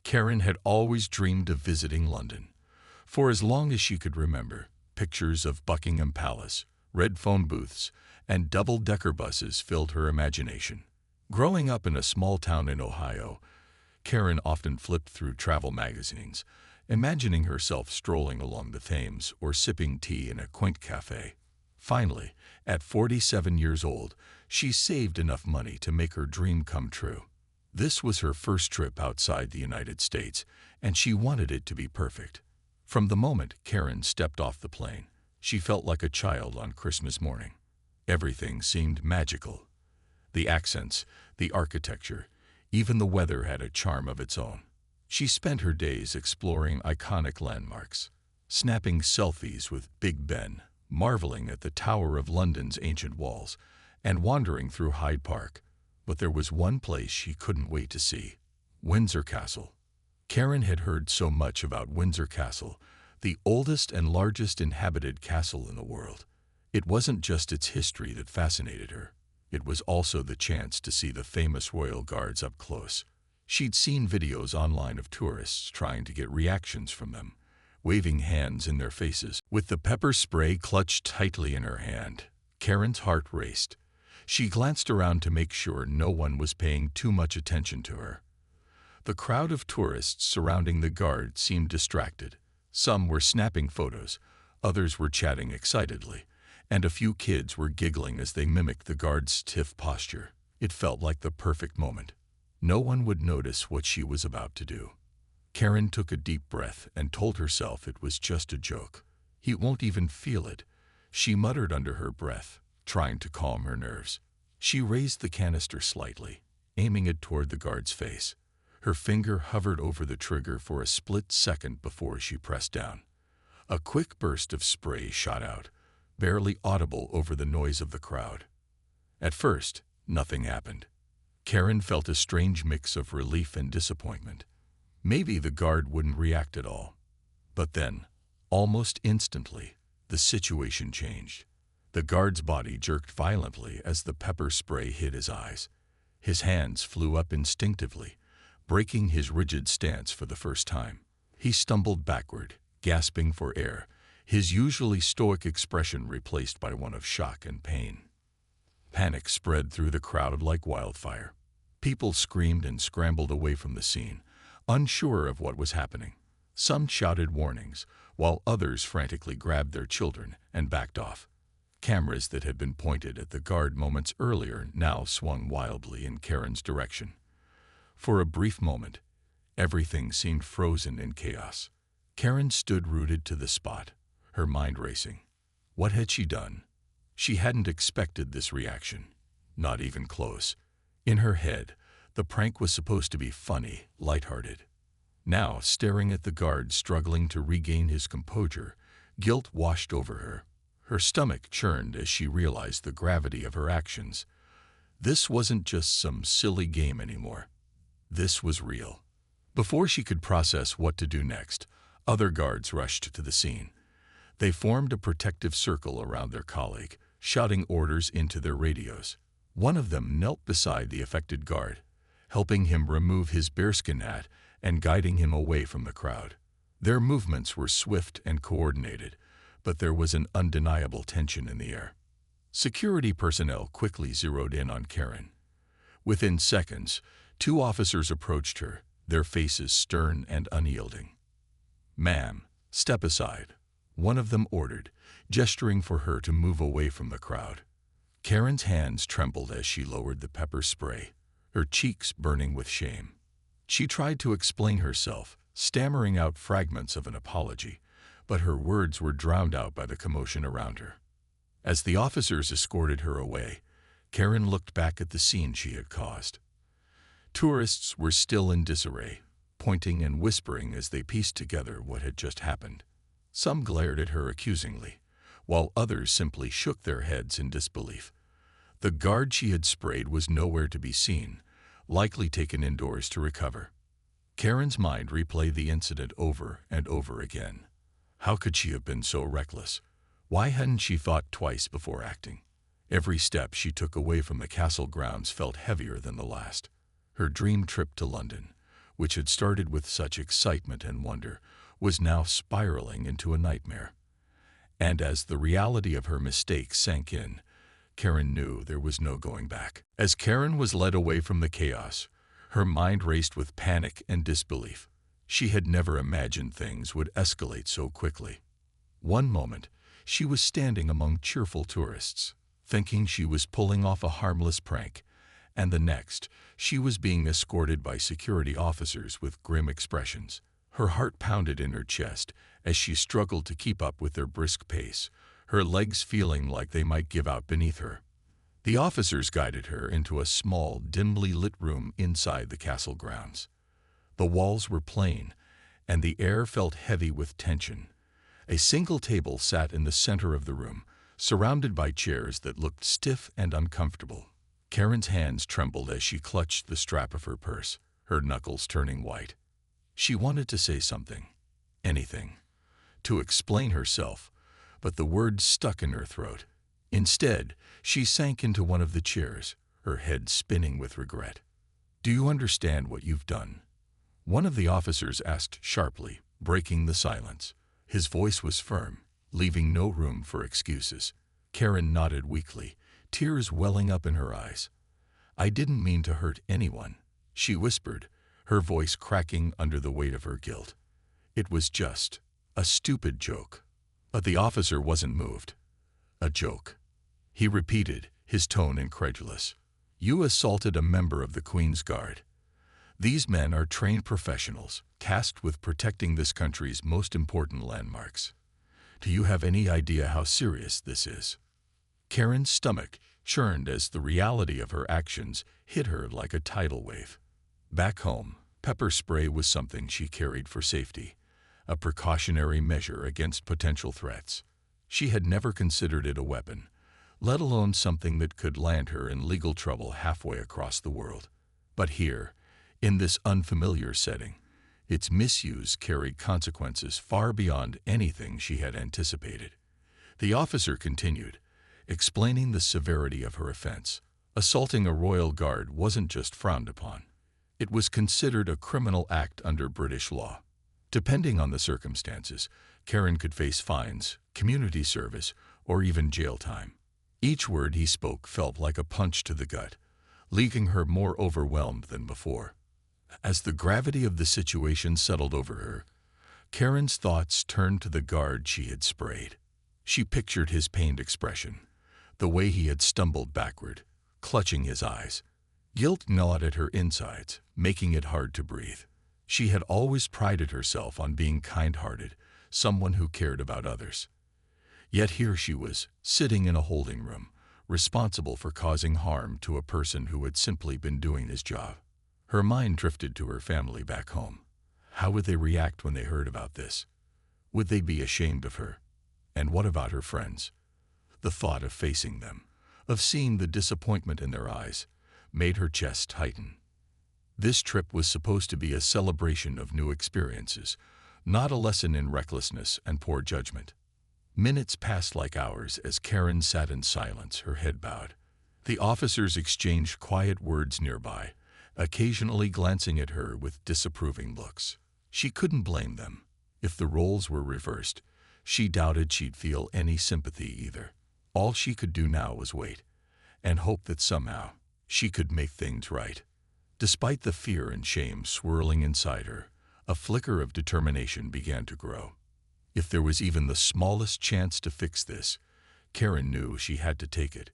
Karen had always dreamed of visiting London. For as long as she could remember, pictures of Buckingham Palace, red phone booths, and double-decker buses filled her imagination. Growing up in a small town in Ohio, Karen often flipped through travel magazines, imagining herself strolling along the Thames or sipping tea in a quaint cafe. Finally, at 47 years old, she saved enough money to make her dream come true. This was her first trip outside the United States, and she wanted it to be perfect. From the moment Karen stepped off the plane, she felt like a child on Christmas morning. Everything seemed magical. The accents, the architecture, even the weather had a charm of its own. She spent her days exploring iconic landmarks, snapping selfies with Big Ben, marveling at the Tower of London's ancient walls, and wandering through Hyde Park. But there was one place she couldn't wait to see: Windsor Castle. Karen had heard so much about Windsor Castle, the oldest and largest inhabited castle in the world. It wasn't just its history that fascinated her. It was also the chance to see the famous royal guards up close. She'd seen videos online of tourists trying to get reactions from them, waving hands in their faces. With the pepper spray clutched tightly in her hand, Karen's heart raced. She glanced around to make sure no one was paying too much attention to her. The crowd of tourists surrounding the guard seemed distracted. Some were snapping photos, others were chatting excitedly, and a few kids were giggling as they mimicked the guard's stiff posture. It felt like the perfect moment. No one would notice what she was about to do. Karen took a deep breath and told herself it was just a joke. He won't even feel it, she muttered under her breath, trying to calm her nerves. She raised the canister slightly, aiming it toward the guard's face. Her finger hovered over the trigger for a split second before she pressed down. A quick burst of spray shot out, barely audible over the noise of the crowd. At first, nothing happened. Karen felt a strange mix of relief and disappointment. Maybe the guard wouldn't react at all. But then, almost instantly, the situation changed. The guard's body jerked violently as the pepper spray hit his eyes. His hands flew up instinctively, breaking his rigid stance for the first time. He stumbled backward, gasping for air, his usually stoic expression replaced by one of shock and pain. Panic spread through the crowd like wildfire. People screamed and scrambled away from the scene, unsure of what was happening. Some shouted warnings, while others frantically grabbed their children and backed off. Cameras that had been pointed at the guard moments earlier now swung wildly in Karen's direction. For a brief moment, everything seemed frozen in chaos. Karen stood rooted to the spot, her mind racing. What had she done? She hadn't expected this reaction, not even close. In her head, the prank was supposed to be funny, lighthearted. Now, staring at the guard struggling to regain his composure, guilt washed over her. Her stomach churned as she realized the gravity of her actions. This wasn't just some silly game anymore. This was real. Before she could process what to do next, other guards rushed to the scene. They formed a protective circle around their colleague, shouting orders into their radios. One of them knelt beside the affected guard, helping him remove his bearskin hat and guiding him away from the crowd. Their movements were swift and coordinated, but there was an undeniable tension in the air. Security personnel quickly zeroed in on Karen. Within seconds, 2 officers approached her, their faces stern and unyielding. "Ma'am, step aside," one of them ordered, gesturing for her to move away from the crowd. Karen's hands trembled as she lowered the pepper spray, her cheeks burning with shame. She tried to explain herself, stammering out fragments of an apology, but her words were drowned out by the commotion around her. As the officers escorted her away, Karen looked back at the scene she had caused. Tourists were still in disarray, pointing and whispering as they pieced together what had just happened. Some glared at her accusingly, while others simply shook their heads in disbelief. The guard she had sprayed was nowhere to be seen, likely taken indoors to recover. Karen's mind replayed the incident over and over again. How could she have been so reckless? Why hadn't she thought twice before acting? Every step she took away from the castle grounds felt heavier than the last. Her dream trip to London, which had started with such excitement and wonder, was now spiraling into a nightmare. And as the reality of her mistake sank in, Karen knew there was no going back. As Karen was led away from the chaos, her mind raced with panic and disbelief. She had never imagined things would escalate so quickly. One moment, she was standing among cheerful tourists, thinking she was pulling off a harmless prank, and the next, she was being escorted by security officers with grim expressions. Her heart pounded in her chest as she struggled to keep up with their brisk pace, her legs feeling like they might give out beneath her. The officers guided her into a small, dimly lit room inside the castle grounds. The walls were plain, and the air felt heavy with tension. A single table sat in the center of the room, surrounded by chairs that looked stiff and uncomfortable. Karen's hands trembled as she clutched the strap of her purse, her knuckles turning white. She wanted to say something, anything, to explain herself, but the words stuck in her throat. Instead, she sank into one of the chairs, her head spinning with regret. "Do you understand what you've done?" One of the officers asked sharply, breaking the silence. His voice was firm, leaving no room for excuses. Karen nodded weakly, tears welling up in her eyes. "I didn't mean to hurt anyone," she whispered, her voice cracking under the weight of her guilt. "It was just a stupid joke." But the officer wasn't moved. "A joke," he repeated, his tone incredulous. "You assaulted a member of the Queen's Guard. These men are trained professionals, tasked with protecting this country's most important landmarks. Do you have any idea how serious this is?" Karen's stomach churned as the reality of her actions hit her like a tidal wave. Back home, pepper spray was something she carried for safety, a precautionary measure against potential threats. She had never considered it a weapon, let alone something that could land her in legal trouble halfway across the world. But here, in this unfamiliar setting, its misuse carried consequences far beyond anything she had anticipated. The officer continued, explaining the severity of her offense. Assaulting a royal guard wasn't just frowned upon. It was considered a criminal act under British law. Depending on the circumstances, Karen could face fines, community service, or even jail time. Each word he spoke felt like a punch to the gut, leaving her more overwhelmed than before. As the gravity of the situation settled over her, Karen's thoughts turned to the guard she had sprayed. She pictured his pained expression, the way he had stumbled backward, clutching his eyes. Guilt gnawed at her insides, making it hard to breathe. She had always prided herself on being kind-hearted, someone who cared about others. Yet here she was, sitting in a holding room, responsible for causing harm to a person who had simply been doing his job. Her mind drifted to her family back home. How would they react when they heard about this? Would they be ashamed of her? And what about her friends? The thought of facing them, of seeing the disappointment in their eyes, made her chest tighten. This trip was supposed to be a celebration of new experiences, not a lesson in recklessness and poor judgment. Minutes passed like hours as Karen sat in silence, her head bowed. The officers exchanged quiet words nearby, occasionally glancing at her with disapproving looks. She couldn't blame them. If the roles were reversed, she doubted she'd feel any sympathy either. All she could do now was wait, and hope that somehow she could make things right. Despite the fear and shame swirling inside her, a flicker of determination began to grow. If there was even the smallest chance to fix this, Karen knew she had to take it.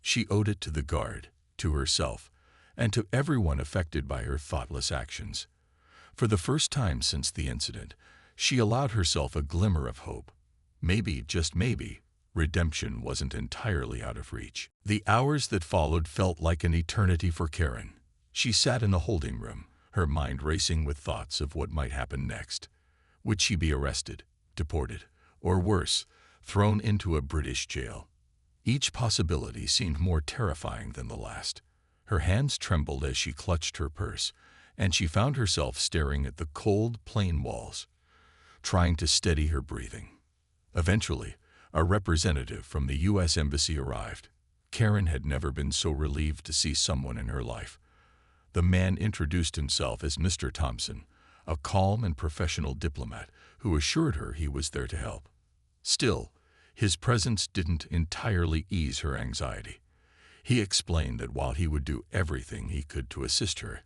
She owed it to the guard, to herself, and to everyone affected by her thoughtless actions. For the first time since the incident, she allowed herself a glimmer of hope. Maybe, just maybe, redemption wasn't entirely out of reach. The hours that followed felt like an eternity for Karen. She sat in the holding room, her mind racing with thoughts of what might happen next. Would she be arrested, deported, or worse, thrown into a British jail? Each possibility seemed more terrifying than the last. Her hands trembled as she clutched her purse, and she found herself staring at the cold, plain walls, trying to steady her breathing. Eventually, a representative from the U.S. Embassy arrived. Karen had never been so relieved to see someone in her life. The man introduced himself as Mr. Thompson, a calm and professional diplomat who assured her he was there to help. Still, his presence didn't entirely ease her anxiety. He explained that while he would do everything he could to assist her,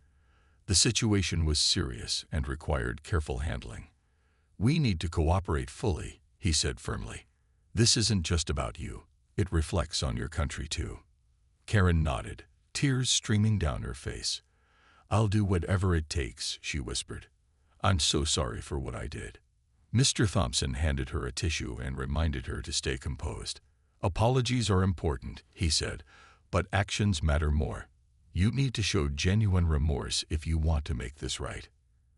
the situation was serious and required careful handling. "We need to cooperate fully," he said firmly. "This isn't just about you. It reflects on your country too." Karen nodded, tears streaming down her face. "I'll do whatever it takes," she whispered. "I'm so sorry for what I did." Mr. Thompson handed her a tissue and reminded her to stay composed. "Apologies are important," he said, "but actions matter more. You need to show genuine remorse if you want to make this right."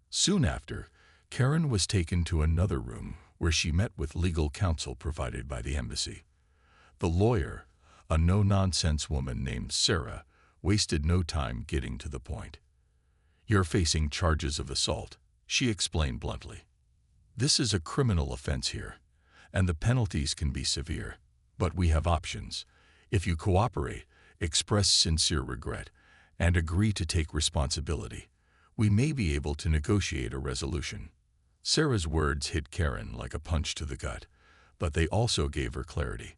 Soon after, Karen was taken to another room where she met with legal counsel provided by the embassy. The lawyer, a no-nonsense woman named Sarah, wasted no time getting to the point. "You're facing charges of assault," she explained bluntly. "This is a criminal offense here, and the penalties can be severe. But we have options. If you cooperate, express sincere regret, and agree to take responsibility, we may be able to negotiate a resolution." Sarah's words hit Karen like a punch to the gut, but they also gave her clarity.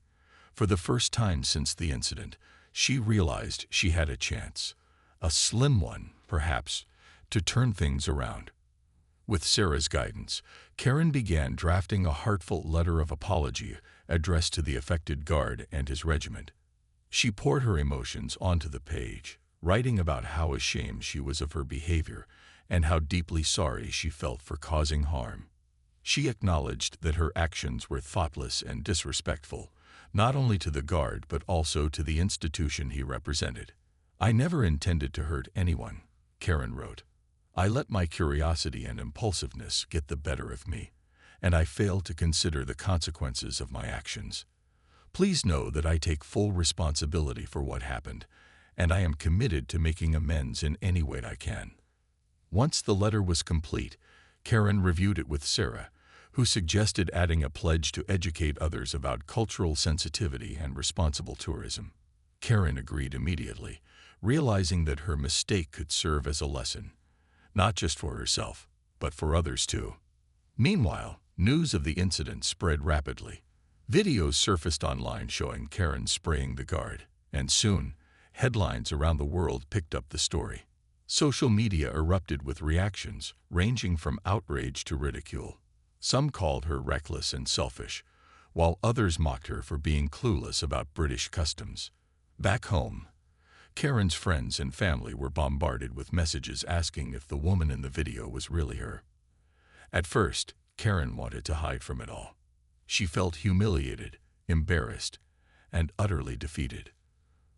For the first time since the incident, she realized she had a chance, a slim one, perhaps, to turn things around. With Sarah's guidance, Karen began drafting a heartfelt letter of apology addressed to the affected guard and his regiment. She poured her emotions onto the page, writing about how ashamed she was of her behavior and how deeply sorry she felt for causing harm. She acknowledged that her actions were thoughtless and disrespectful, not only to the guard but also to the institution he represented. "I never intended to hurt anyone," Karen wrote. "I let my curiosity and impulsiveness get the better of me, and I failed to consider the consequences of my actions. Please know that I take full responsibility for what happened, and I am committed to making amends in any way I can." Once the letter was complete, Karen reviewed it with Sarah, who suggested adding a pledge to educate others about cultural sensitivity and responsible tourism. Karen agreed immediately, realizing that her mistake could serve as a lesson, not just for herself, but for others too. Meanwhile, news of the incident spread rapidly. Videos surfaced online showing Karen spraying the guard, and soon, headlines around the world picked up the story. Social media erupted with reactions ranging from outrage to ridicule. Some called her reckless and selfish, while others mocked her for being clueless about British customs. Back home, Karen's friends and family were bombarded with messages asking if the woman in the video was really her. At first, Karen wanted to hide from it all. She felt humiliated, embarrassed, and utterly defeated.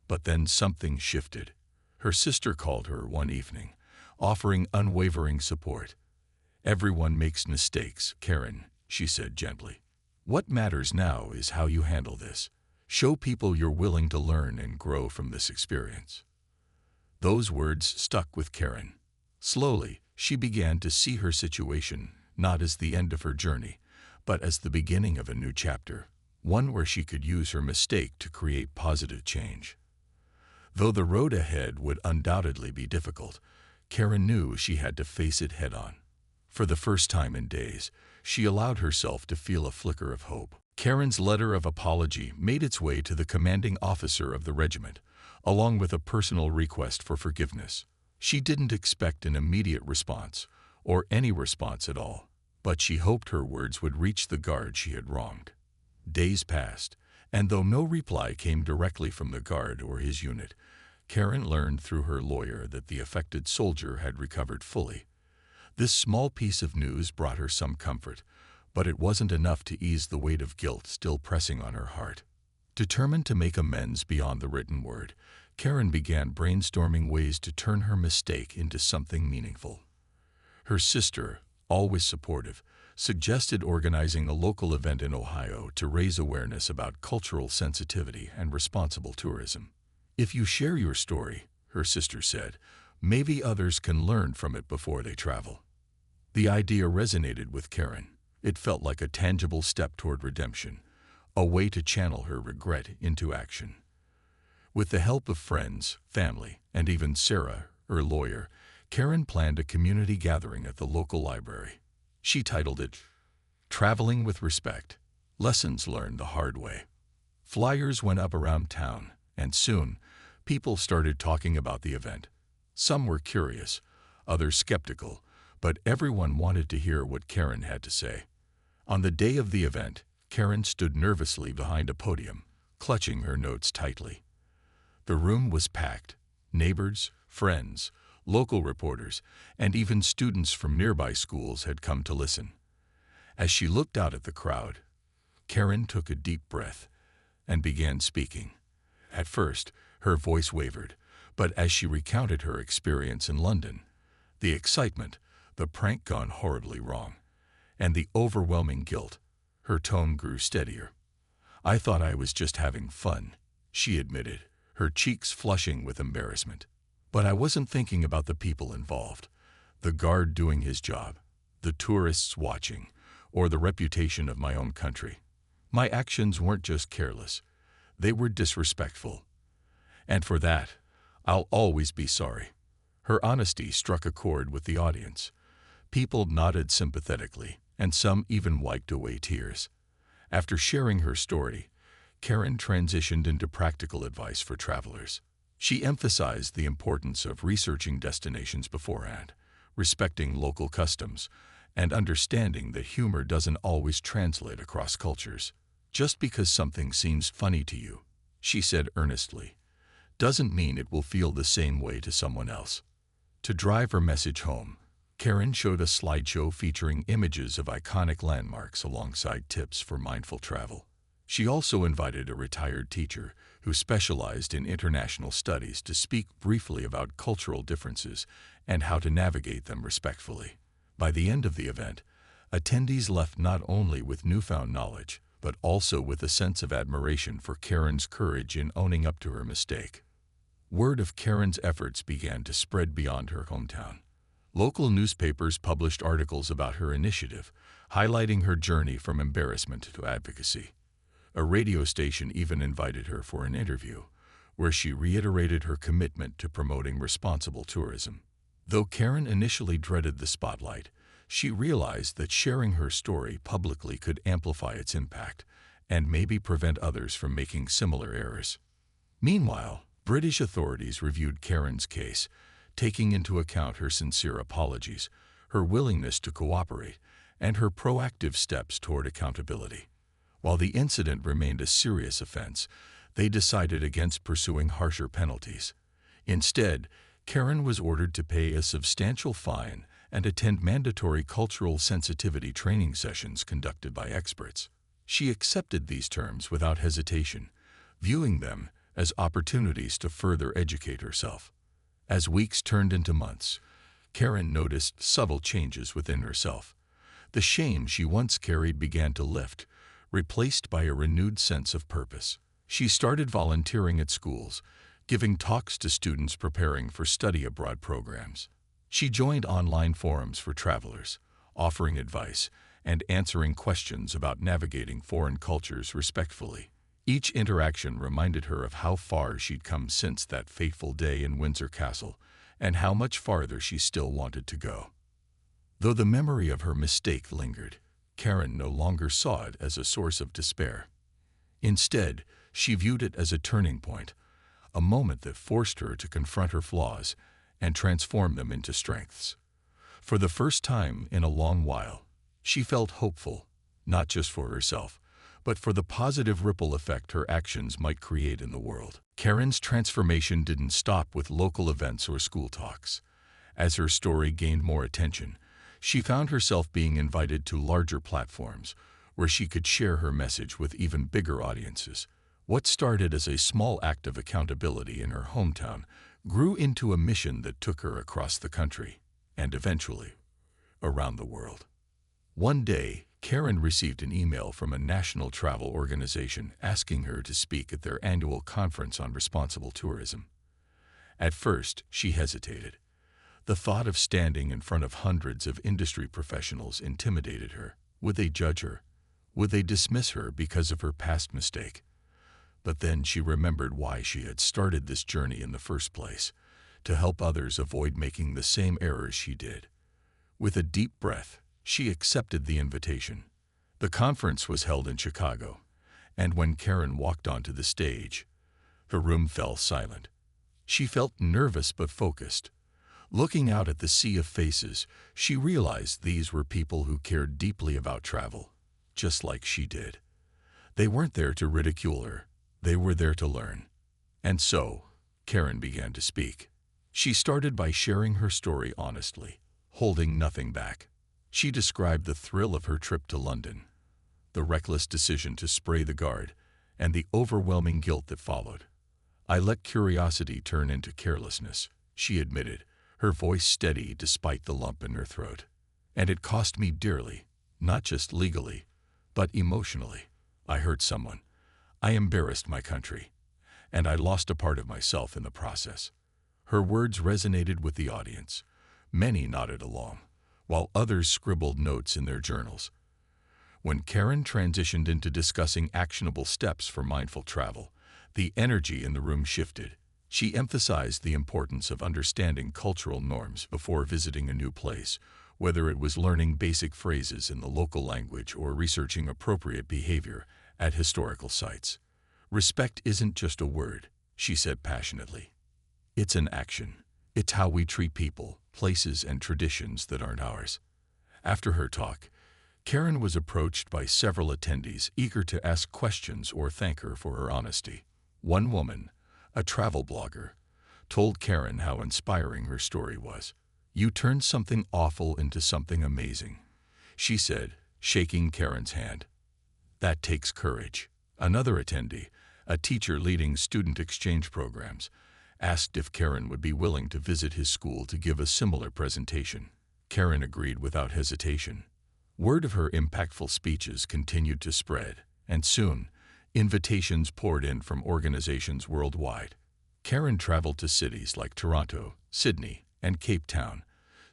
But then something shifted. Her sister called her one evening, offering unwavering support. "Everyone makes mistakes, Karen," she said gently. "What matters now is how you handle this. Show people you're willing to learn and grow from this experience." Those words stuck with Karen. Slowly, she began to see her situation not as the end of her journey, but as the beginning of a new chapter, one where she could use her mistake to create positive change. Though the road ahead would undoubtedly be difficult, Karen knew she had to face it head-on. For the first time in days, she allowed herself to feel a flicker of hope. Karen's letter of apology made its way to the commanding officer of the regiment, along with a personal request for forgiveness. She didn't expect an immediate response, or any response at all, but she hoped her words would reach the guard she had wronged. Days passed, and though no reply came directly from the guard or his unit, Karen learned through her lawyer that the affected soldier had recovered fully. This small piece of news brought her some comfort, but it wasn't enough to ease the weight of guilt still pressing on her heart. Determined to make amends beyond the written word, Karen began brainstorming ways to turn her mistake into something meaningful. Her sister, always supportive, suggested organizing a local event in Ohio to raise awareness about cultural sensitivity and responsible tourism. "If you share your story," her sister said, "maybe others can learn from it before they travel." The idea resonated with Karen. It felt like a tangible step toward redemption, a way to channel her regret into action. With the help of friends, family, and even Sarah, her lawyer, Karen planned a community gathering at the local library. She titled it, "Traveling with Respect, Lessons Learned the Hard Way." Flyers went up around town, and soon, people started talking about the event. Some were curious, others skeptical, but everyone wanted to hear what Karen had to say. On the day of the event, Karen stood nervously behind a podium, clutching her notes tightly. The room was packed. Neighbors, friends, local reporters, and even students from nearby schools had come to listen. As she looked out at the crowd, Karen took a deep breath and began speaking. At first, her voice wavered, but as she recounted her experience in London, the excitement, the prank gone horribly wrong, and the overwhelming guilt, her tone grew steadier. "I thought I was just having fun," she admitted, her cheeks flushing with embarrassment. "But I wasn't thinking about the people involved, the guard doing his job, the tourists watching, or the reputation of my own country. My actions weren't just careless, they were disrespectful. And for that, I'll always be sorry." Her honesty struck a chord with the audience. People nodded sympathetically, and some even wiped away tears. After sharing her story, Karen transitioned into practical advice for travelers. She emphasized the importance of researching destinations beforehand, respecting local customs, and understanding that humor doesn't always translate across cultures. "Just because something seems funny to you," she said earnestly, "doesn't mean it will feel the same way to someone else." To drive her message home, Karen showed a slideshow featuring images of iconic landmarks alongside tips for mindful travel. She also invited a retired teacher who specialized in international studies to speak briefly about cultural differences and how to navigate them respectfully. By the end of the event, attendees left not only with newfound knowledge, but also with a sense of admiration for Karen's courage in owning up to her mistake. Word of Karen's efforts began to spread beyond her hometown. Local newspapers published articles about her initiative, highlighting her journey from embarrassment to advocacy. A radio station even invited her for an interview, where she reiterated her commitment to promoting responsible tourism. Though Karen initially dreaded the spotlight, she realized that sharing her story publicly could amplify its impact and maybe prevent others from making similar errors. Meanwhile, British authorities reviewed Karen's case, taking into account her sincere apologies, her willingness to cooperate, and her proactive steps toward accountability. While the incident remained a serious offense, they decided against pursuing harsher penalties. Instead, Karen was ordered to pay a substantial fine and attend mandatory cultural sensitivity training sessions conducted by experts. She accepted these terms without hesitation, viewing them as opportunities to further educate herself. As weeks turned into months, Karen noticed subtle changes within herself. The shame she once carried began to lift, replaced by a renewed sense of purpose. She started volunteering at schools, giving talks to students preparing for study abroad programs. She joined online forums for travelers, offering advice and answering questions about navigating foreign cultures respectfully. Each interaction reminded her of how far she'd come since that fateful day in Windsor Castle, and how much farther she still wanted to go. Though the memory of her mistake lingered, Karen no longer saw it as a source of despair. Instead, she viewed it as a turning point, a moment that forced her to confront her flaws and transform them into strengths. For the first time in a long while, she felt hopeful, not just for herself, but for the positive ripple effect her actions might create in the world. Karen's transformation didn't stop with local events or school talks. As her story gained more attention, she found herself being invited to larger platforms, where she could share her message with even bigger audiences. What started as a small act of accountability in her hometown grew into a mission that took her across the country, and eventually, around the world. One day, Karen received an email from a national travel organization asking her to speak at their annual conference on responsible tourism. At first, she hesitated. The thought of standing in front of hundreds of industry professionals intimidated her. Would they judge her? Would they dismiss her because of her past mistake? But then she remembered why she had started this journey in the first place, to help others avoid making the same errors she did. With a deep breath, she accepted the invitation. The conference was held in Chicago, and when Karen walked onto the stage, the room fell silent. She felt nervous but focused. Looking out at the sea of faces, she realized these were people who cared deeply about travel, just like she did. They weren't there to ridicule her, they were there to learn. And so, Karen began to speak. She started by sharing her story honestly, holding nothing back. She described the thrill of her trip to London, the reckless decision to spray the guard, and the overwhelming guilt that followed. "I let curiosity turn into carelessness," she admitted, her voice steady despite the lump in her throat. "And it cost me dearly, not just legally, but emotionally. I hurt someone. I embarrassed my country. And I lost a part of myself in the process." Her words resonated with the audience. Many nodded along, while others scribbled notes in their journals. When Karen transitioned into discussing actionable steps for mindful travel, the energy in the room shifted. She emphasized the importance of understanding cultural norms before visiting a new place, whether it was learning basic phrases in the local language or researching appropriate behavior at historical sites. "Respect isn't just a word," she said passionately. "It's an action. It's how we treat people, places, and traditions that aren't ours." After her talk, Karen was approached by several attendees eager to ask questions or thank her for her honesty. One woman, a travel blogger, told Karen how inspiring her story was. "You turned something awful into something amazing," she said, shaking Karen's hand. "That takes courage." Another attendee, a teacher leading student exchange programs, asked if Karen would be willing to visit his school to give a similar presentation. Karen agreed without hesitation. Word of her impactful speeches continued to spread, and soon, invitations poured in from organizations worldwide. Karen traveled to cities like Toronto, Sydney, and Cape Town,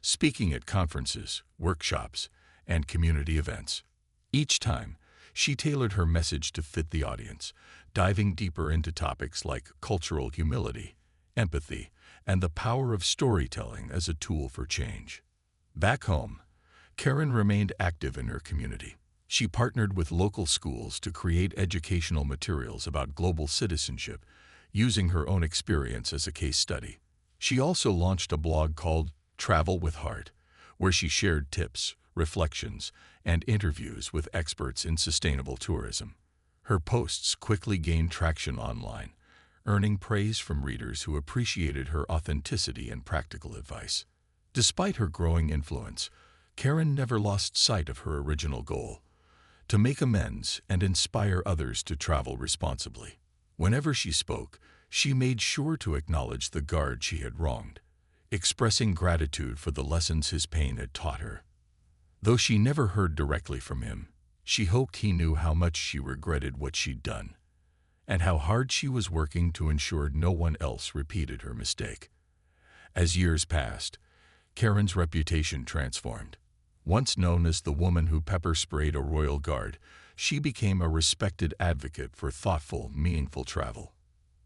speaking at conferences, workshops, and community events. Each time, she tailored her message to fit the audience, diving deeper into topics like cultural humility, empathy, and the power of storytelling as a tool for change. Back home, Karen remained active in her community. She partnered with local schools to create educational materials about global citizenship, using her own experience as a case study. She also launched a blog called Travel with Heart, where she shared tips, reflections, and interviews with experts in sustainable tourism. Her posts quickly gained traction online, earning praise from readers who appreciated her authenticity and practical advice. Despite her growing influence, Karen never lost sight of her original goal: to make amends and inspire others to travel responsibly. Whenever she spoke, she made sure to acknowledge the guard she had wronged, expressing gratitude for the lessons his pain had taught her. Though she never heard directly from him, she hoped he knew how much she regretted what she'd done, and how hard she was working to ensure no one else repeated her mistake. As years passed, Karen's reputation transformed. Once known as the woman who pepper-sprayed a royal guard, she became a respected advocate for thoughtful, meaningful travel.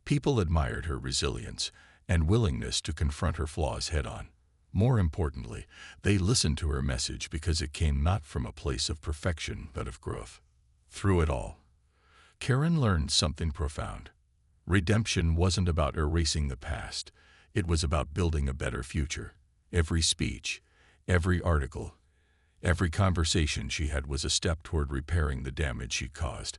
People admired her resilience and willingness to confront her flaws head-on. More importantly, they listened to her message because it came not from a place of perfection but of growth. Through it all, Karen learned something profound. Redemption wasn't about erasing the past, it was about building a better future. Every speech, every article, every conversation she had was a step toward repairing the damage she caused,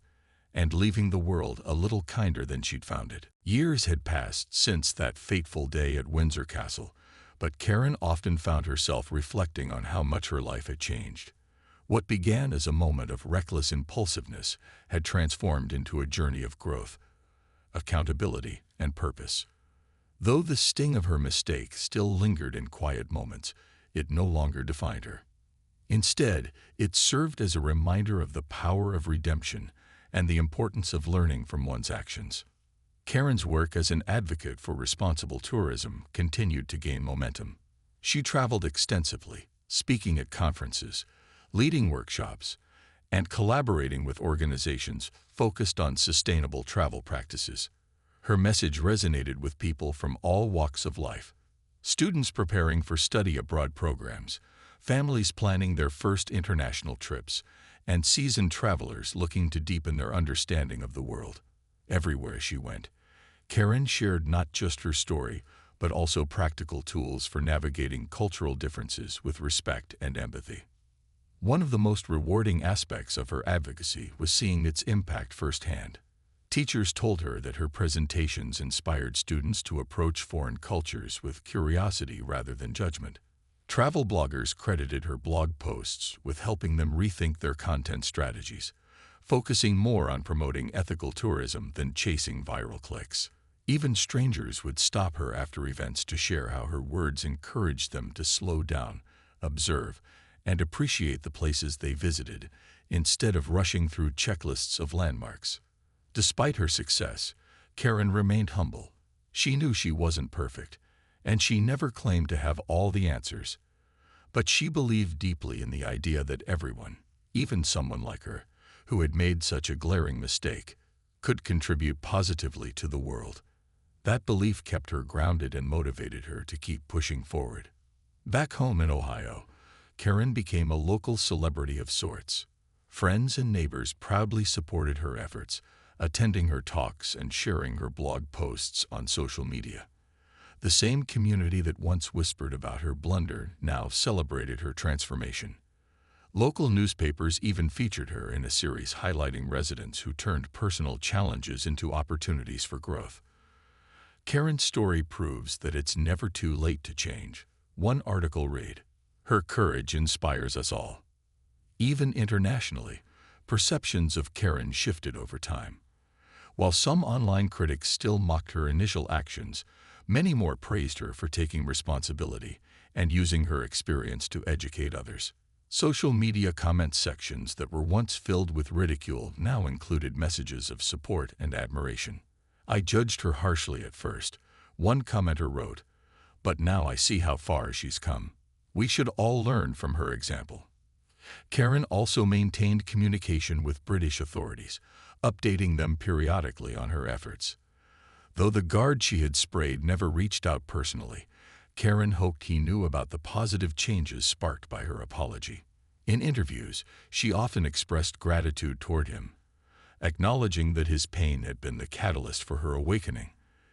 and leaving the world a little kinder than she'd found it. Years had passed since that fateful day at Windsor Castle, but Karen often found herself reflecting on how much her life had changed. What began as a moment of reckless impulsiveness had transformed into a journey of growth, accountability, and purpose. Though the sting of her mistake still lingered in quiet moments, it no longer defined her. Instead, it served as a reminder of the power of redemption and the importance of learning from one's actions. Karen's work as an advocate for responsible tourism continued to gain momentum. She traveled extensively, speaking at conferences, leading workshops, and collaborating with organizations focused on sustainable travel practices. Her message resonated with people from all walks of life, Students preparing for study abroad programs, families planning their first international trips, and seasoned travelers looking to deepen their understanding of the world. Everywhere she went, Karen shared not just her story, but also practical tools for navigating cultural differences with respect and empathy. One of the most rewarding aspects of her advocacy was seeing its impact firsthand. Teachers told her that her presentations inspired students to approach foreign cultures with curiosity rather than judgment. Travel bloggers credited her blog posts with helping them rethink their content strategies, focusing more on promoting ethical tourism than chasing viral clicks. Even strangers would stop her after events to share how her words encouraged them to slow down, observe, and appreciate the places they visited, instead of rushing through checklists of landmarks. Despite her success, Karen remained humble. She knew she wasn't perfect, and she never claimed to have all the answers. But she believed deeply in the idea that everyone, even someone like her, who had made such a glaring mistake, could contribute positively to the world. That belief kept her grounded and motivated her to keep pushing forward. Back home in Ohio, Karen became a local celebrity of sorts. Friends and neighbors proudly supported her efforts, attending her talks and sharing her blog posts on social media. The same community that once whispered about her blunder now celebrated her transformation. Local newspapers even featured her in a series highlighting residents who turned personal challenges into opportunities for growth. Karen's story proves that it's never too late to change. One article read, "Her courage inspires us all." Even internationally, perceptions of Karen shifted over time. While some online critics still mocked her initial actions, many more praised her for taking responsibility and using her experience to educate others. Social media comment sections that were once filled with ridicule now included messages of support and admiration. "I judged her harshly at first," one commenter wrote, "but now I see how far she's come. We should all learn from her example." Karen also maintained communication with British authorities, updating them periodically on her efforts. Though the guard she had sprayed never reached out personally, Karen hoped he knew about the positive changes sparked by her apology. In interviews, she often expressed gratitude toward him, acknowledging that his pain had been the catalyst for her awakening.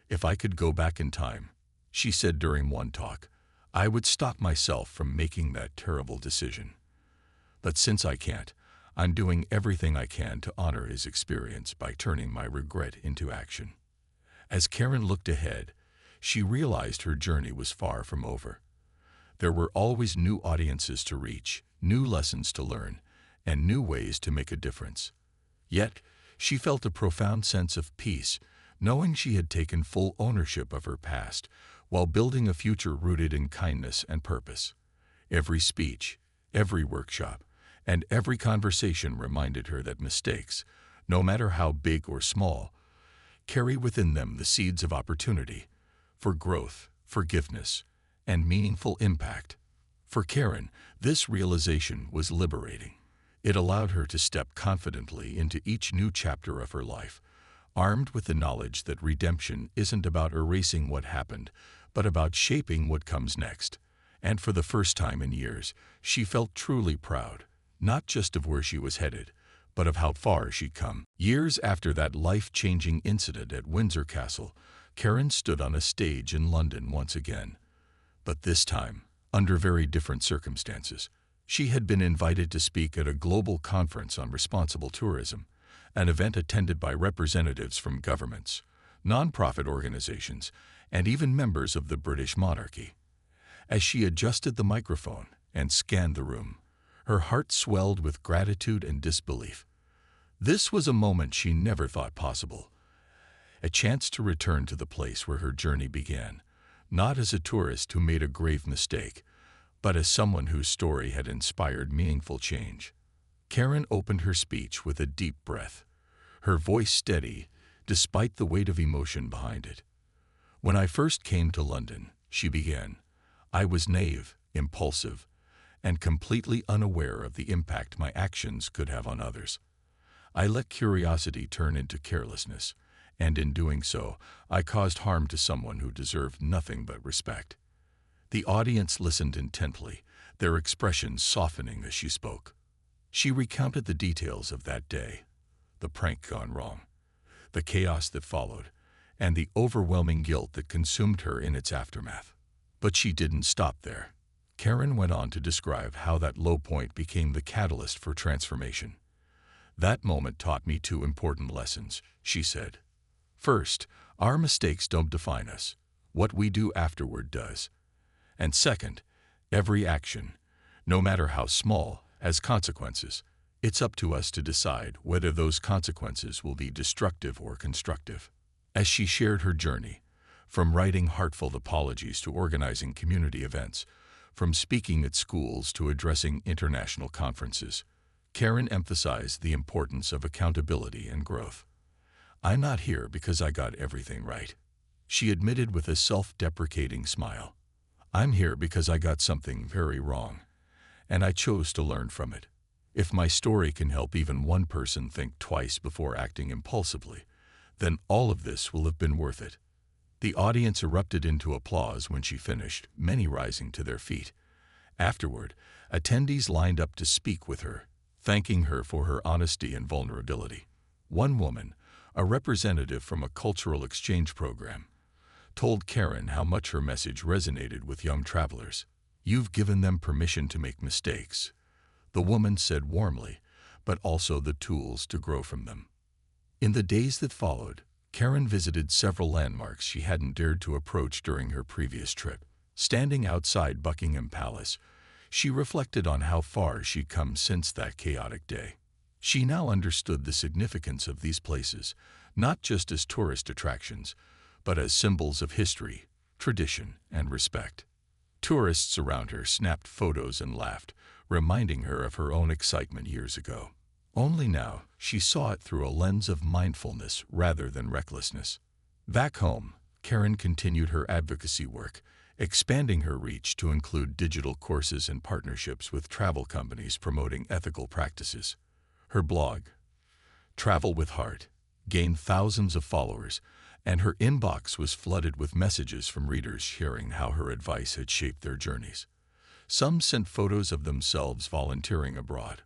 "If I could go back in time," she said during one talk, "I would stop myself from making that terrible decision. But since I can't, I'm doing everything I can to honor his experience by turning my regret into action." As Karen looked ahead, she realized her journey was far from over. There were always new audiences to reach, new lessons to learn, and new ways to make a difference. Yet, she felt a profound sense of peace, knowing she had taken full ownership of her past while building a future rooted in kindness and purpose. Every speech, every workshop, and every conversation reminded her that mistakes, no matter how big or small, carry within them the seeds of opportunity for growth, forgiveness, and meaningful impact. For Karen, this realization was liberating. It allowed her to step confidently into each new chapter of her life, armed with the knowledge that redemption isn't about erasing what happened, but about shaping what comes next. And for the first time in years, she felt truly proud, not just of where she was headed, but of how far she'd come. Years after that life-changing incident at Windsor Castle, Karen stood on a stage in London once again. But this time, under very different circumstances. She had been invited to speak at a global conference on responsible tourism, an event attended by representatives from governments, nonprofit organizations, and even members of the British monarchy. As she adjusted the microphone and scanned the room, her heart swelled with gratitude and disbelief. This was a moment she never thought possible, a chance to return to the place where her journey began, not as a tourist who made a grave mistake, but as someone whose story had inspired meaningful change. Karen opened her speech with a deep breath, her voice steady despite the weight of emotion behind it. "When I first came to London," she began, "I was naive, impulsive, and completely unaware of the impact my actions could have on others. I let curiosity turn into carelessness, and in doing so, I caused harm to someone who deserved nothing but respect. The audience listened intently, their expressions softening as she spoke. She recounted the details of that day, the prank gone wrong, the chaos that followed, and the overwhelming guilt that consumed her in its aftermath. But she didn't stop there. Karen went on to describe how that low point became the catalyst for transformation. "That moment taught me two important lessons," she said. "First, our mistakes don't define us. What we do afterward does. And second, every action, no matter how small, has consequences. It's up to us to decide whether those consequences will be destructive or constructive." As she shared her journey, from writing heartfelt apologies to organizing community events, from speaking at schools to addressing international conferences, Karen emphasized the importance of accountability and growth. "I'm not here because I got everything right," she admitted with a self-deprecating smile. "I'm here because I got something very wrong, and I chose to learn from it. If my story can help even one person think twice before acting impulsively, then all of this will have been worth it." The audience erupted into applause when she finished, many rising to their feet. Afterward, attendees lined up to speak with her, thanking her for her honesty and vulnerability. One woman, a representative from a cultural exchange program, told Karen how much her message resonated with young travelers. "You've given them permission to make mistakes," the woman said warmly, "but also the tools to grow from them." In the days that followed, Karen visited several landmarks she hadn't dared to approach during her previous trip. Standing outside Buckingham Palace, she reflected on how far she'd come since that chaotic day. She now understood the significance of these places, not just as tourist attractions, but as symbols of history, tradition, and respect. Tourists around her snapped photos and laughed, reminding her of her own excitement years ago. Only now, she saw it through a lens of mindfulness rather than recklessness. Back home, Karen continued her advocacy work, expanding her reach to include digital courses and partnerships with travel companies promoting ethical practices. Her blog, Travel with Heart, gained thousands of followers, and her inbox was flooded with messages from readers sharing how her advice had shaped their journeys. Some sent photos of themselves volunteering abroad.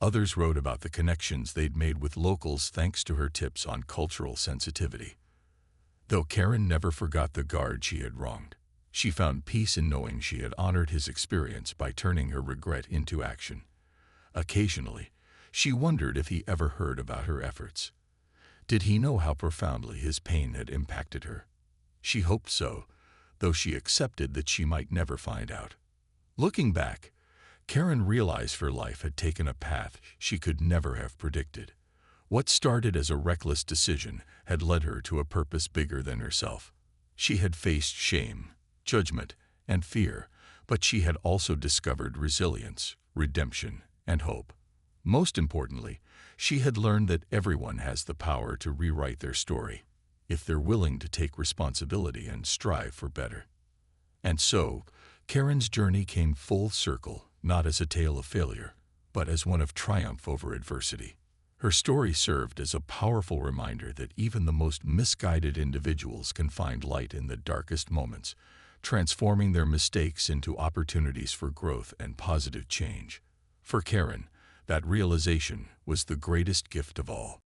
Others wrote about the connections they'd made with locals thanks to her tips on cultural sensitivity. Though Karen never forgot the guard she had wronged, she found peace in knowing she had honored his experience by turning her regret into action. Occasionally, she wondered if he ever heard about her efforts. Did he know how profoundly his pain had impacted her? She hoped so, though she accepted that she might never find out. Looking back, Karen realized her life had taken a path she could never have predicted. What started as a reckless decision had led her to a purpose bigger than herself. She had faced shame, judgment, and fear, but she had also discovered resilience, redemption, and hope. Most importantly, she had learned that everyone has the power to rewrite their story, if they're willing to take responsibility and strive for better. And so, Karen's journey came full circle, not as a tale of failure, but as one of triumph over adversity. Her story served as a powerful reminder that even the most misguided individuals can find light in the darkest moments, transforming their mistakes into opportunities for growth and positive change. For Karen, that realization was the greatest gift of all.